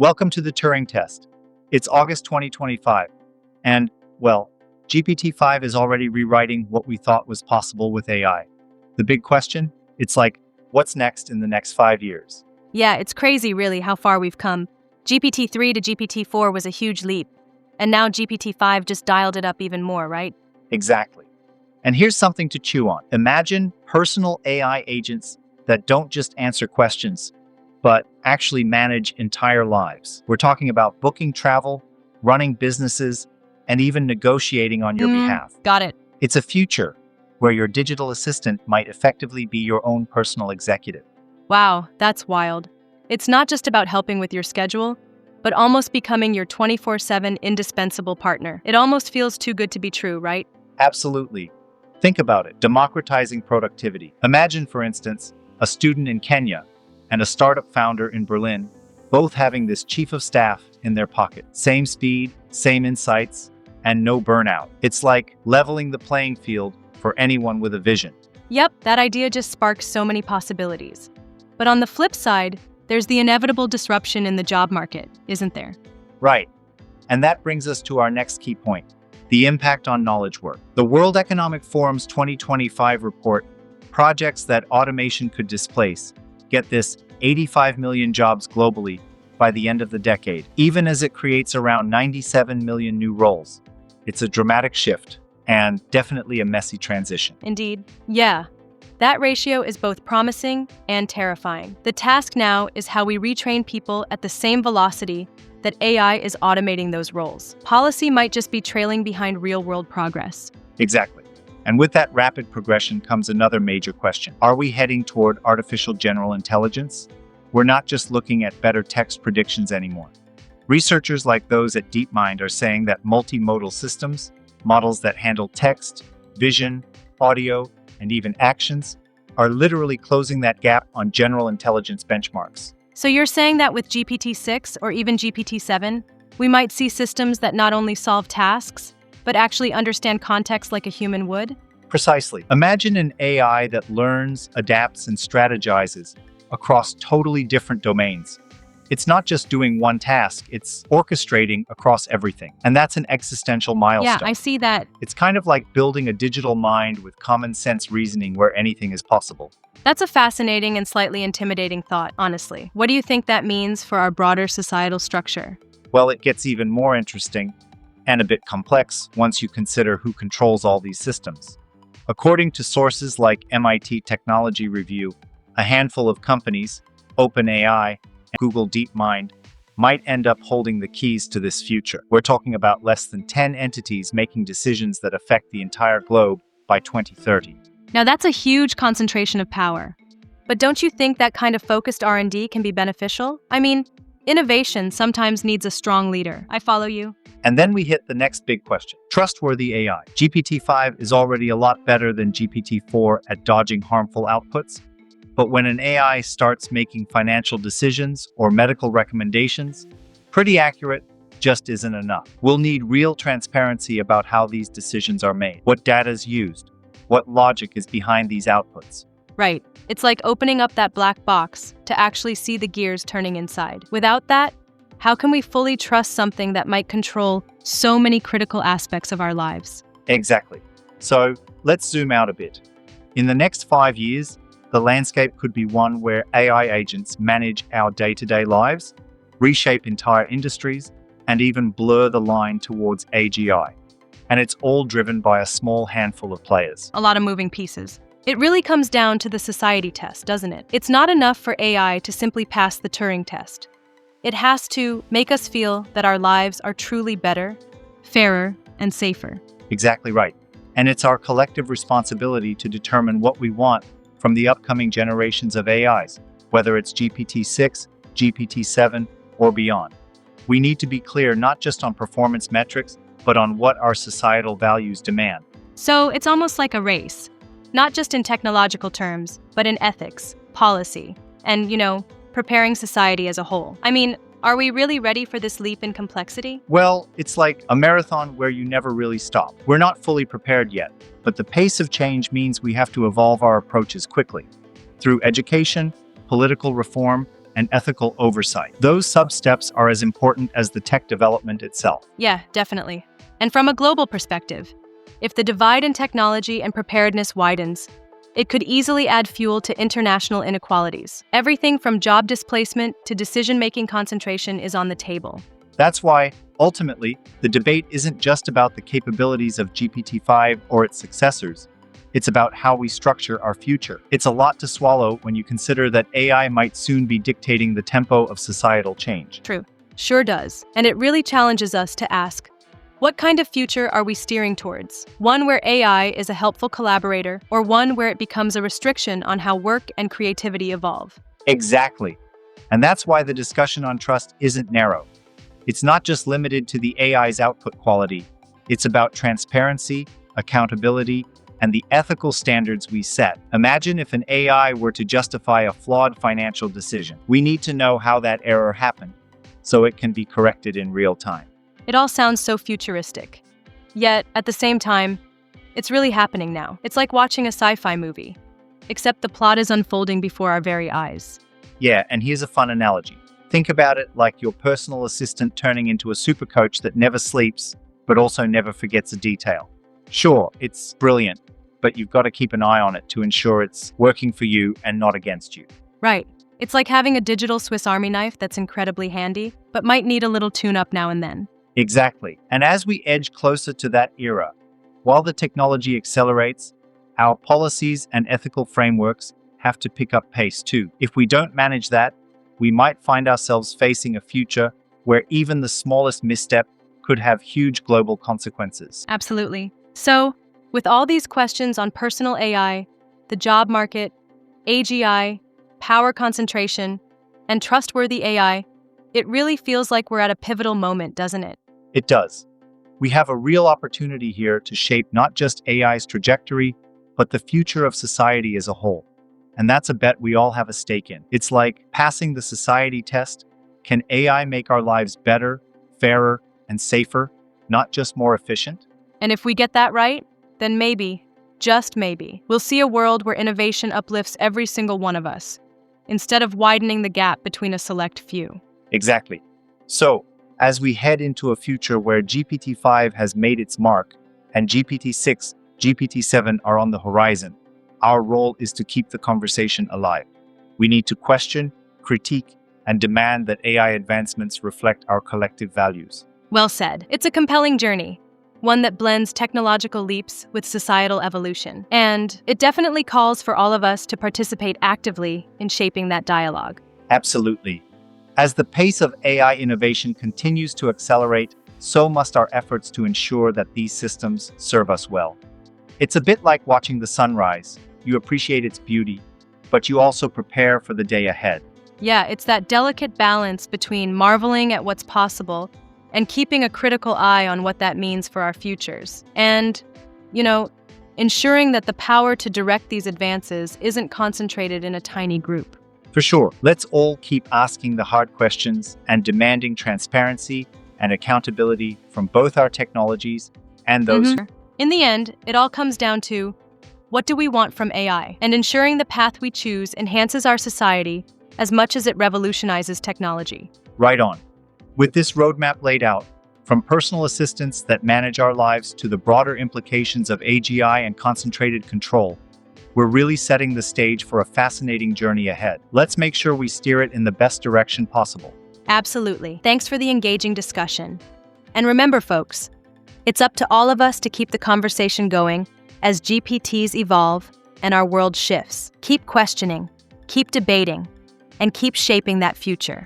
Welcome to the Turing test. It's August 2025, and, well, GPT-5 is already rewriting what we thought was possible with AI. The big question? It's like, what's next in the next 5 years? Yeah, it's crazy, really, how far we've come. GPT-3 to GPT-4 was a huge leap, and now GPT-5 just dialed it up even more, right? Exactly. And here's something to chew on. Imagine personal AI agents that don't just answer questions, but actually manage entire lives. We're talking about booking travel, running businesses, and even negotiating on your behalf. Got it. It's a future where your digital assistant might effectively be your own personal executive. Wow, that's wild. It's not just about helping with your schedule, but almost becoming your 24/7 indispensable partner. It almost feels too good to be true, right? Absolutely. Think about it, democratizing productivity. Imagine, for instance, a student in Kenya and a startup founder in Berlin, both having this chief of staff in their pocket. Same speed, same insights, and no burnout. It's like leveling the playing field for anyone with a vision. Yep, that idea just sparks so many possibilities. But on the flip side, there's the inevitable disruption in the job market, isn't there? Right. And that brings us to our next key point, the impact on knowledge work. The World Economic Forum's 2025 report projects that automation could displace, get this, 85 million jobs globally by the end of the decade, even as it creates around 97 million new roles. It's a dramatic shift and definitely a messy transition. Indeed. Yeah. That ratio is both promising and terrifying. The task now is how we retrain people at the same velocity that AI is automating those roles. Policy might just be trailing behind real-world progress. Exactly. And with that rapid progression comes another major question. Are we heading toward artificial general intelligence? We're not just looking at better text predictions anymore. Researchers like those at DeepMind are saying that multimodal systems, models that handle text, vision, audio, and even actions, are literally closing that gap on general intelligence benchmarks. So you're saying that with GPT-6 or even GPT-7, we might see systems that not only solve tasks, but actually understand context like a human would? Precisely. Imagine an AI that learns, adapts, and strategizes across totally different domains. It's not just doing one task, it's orchestrating across everything. And that's an existential milestone. Yeah, I see that. It's kind of like building a digital mind with common sense reasoning where anything is possible. That's a fascinating and slightly intimidating thought, honestly. What do you think that means for our broader societal structure? Well, it gets even more interesting and a bit complex once you consider who controls all these systems. According to sources like MIT Technology Review, a handful of companies, OpenAI and Google DeepMind, might end up holding the keys to this future. We're talking about less than 10 entities making decisions that affect the entire globe by 2030. Now that's a huge concentration of power. But don't you think that kind of focused R&D can be beneficial? I mean, innovation sometimes needs a strong leader. I follow you. And then we hit the next big question. Trustworthy AI. GPT-5 is already a lot better than GPT-4 at dodging harmful outputs. But when an AI starts making financial decisions or medical recommendations, pretty accurate just isn't enough. We'll need real transparency about how these decisions are made, what data is used, what logic is behind these outputs. Right. It's like opening up that black box to actually see the gears turning inside. Without that, how can we fully trust something that might control so many critical aspects of our lives? Exactly. So let's zoom out a bit. In the next 5 years, the landscape could be one where AI agents manage our day-to-day lives, reshape entire industries, and even blur the line towards AGI. And it's all driven by a small handful of players. A lot of moving pieces. It really comes down to the society test, doesn't it? It's not enough for AI to simply pass the Turing test. It has to make us feel that our lives are truly better, fairer, and safer. Exactly right. And it's our collective responsibility to determine what we want from the upcoming generations of AIs, whether it's GPT-6, GPT-7, or beyond. We need to be clear not just on performance metrics, but on what our societal values demand. So it's almost like a race, not just in technological terms, but in ethics, policy, and, preparing society as a whole. I mean, are we really ready for this leap in complexity? Well, it's like a marathon where you never really stop. We're not fully prepared yet, but the pace of change means we have to evolve our approaches quickly. Through education, political reform, and ethical oversight. Those sub-steps are as important as the tech development itself. Yeah, definitely. And from a global perspective, if the divide in technology and preparedness widens, it could easily add fuel to international inequalities. Everything from job displacement to decision-making concentration is on the table. That's why, ultimately, the debate isn't just about the capabilities of GPT-5 or its successors. It's about how we structure our future. It's a lot to swallow when you consider that AI might soon be dictating the tempo of societal change. True. Sure does. And it really challenges us to ask, what kind of future are we steering towards? One where AI is a helpful collaborator, or one where it becomes a restriction on how work and creativity evolve? Exactly. And that's why the discussion on trust isn't narrow. It's not just limited to the AI's output quality. It's about transparency, accountability, and the ethical standards we set. Imagine if an AI were to justify a flawed financial decision. We need to know how that error happened, so it can be corrected in real time. It all sounds so futuristic. Yet, at the same time, it's really happening now. It's like watching a sci-fi movie, except the plot is unfolding before our very eyes. Yeah, and here's a fun analogy. Think about it like your personal assistant turning into a super coach that never sleeps, but also never forgets a detail. Sure, it's brilliant, but you've got to keep an eye on it to ensure it's working for you and not against you. Right. It's like having a digital Swiss Army knife that's incredibly handy, but might need a little tune-up now and then. Exactly. And as we edge closer to that era, while the technology accelerates, our policies and ethical frameworks have to pick up pace too. If we don't manage that, we might find ourselves facing a future where even the smallest misstep could have huge global consequences. Absolutely. So, with all these questions on personal AI, the job market, AGI, power concentration, and trustworthy AI, it really feels like we're at a pivotal moment, doesn't it? It does. We have a real opportunity here to shape not just AI's trajectory, but the future of society as a whole. And that's a bet we all have a stake in. It's like passing the society test. Can AI make our lives better, fairer, and safer, not just more efficient? And if we get that right, then maybe, just maybe, we'll see a world where innovation uplifts every single one of us, instead of widening the gap between a select few. Exactly. So, as we head into a future where GPT-5 has made its mark and GPT-6, GPT-7 are on the horizon, our role is to keep the conversation alive. We need to question, critique, and demand that AI advancements reflect our collective values. Well said. It's a compelling journey, one that blends technological leaps with societal evolution. And it definitely calls for all of us to participate actively in shaping that dialogue. Absolutely. As the pace of AI innovation continues to accelerate, so must our efforts to ensure that these systems serve us well. It's a bit like watching the sunrise. You appreciate its beauty, but you also prepare for the day ahead. Yeah, it's that delicate balance between marveling at what's possible and keeping a critical eye on what that means for our futures. And, ensuring that the power to direct these advances isn't concentrated in a tiny group. For sure, let's all keep asking the hard questions and demanding transparency and accountability from both our technologies and those who... In the end, it all comes down to, what do we want from AI? And ensuring the path we choose enhances our society as much as it revolutionizes technology. Right on. With this roadmap laid out, from personal assistants that manage our lives to the broader implications of AGI and concentrated control, we're really setting the stage for a fascinating journey ahead. Let's make sure we steer it in the best direction possible. Absolutely. Thanks for the engaging discussion. And remember, folks, it's up to all of us to keep the conversation going as GPTs evolve and our world shifts. Keep questioning, keep debating, and keep shaping that future.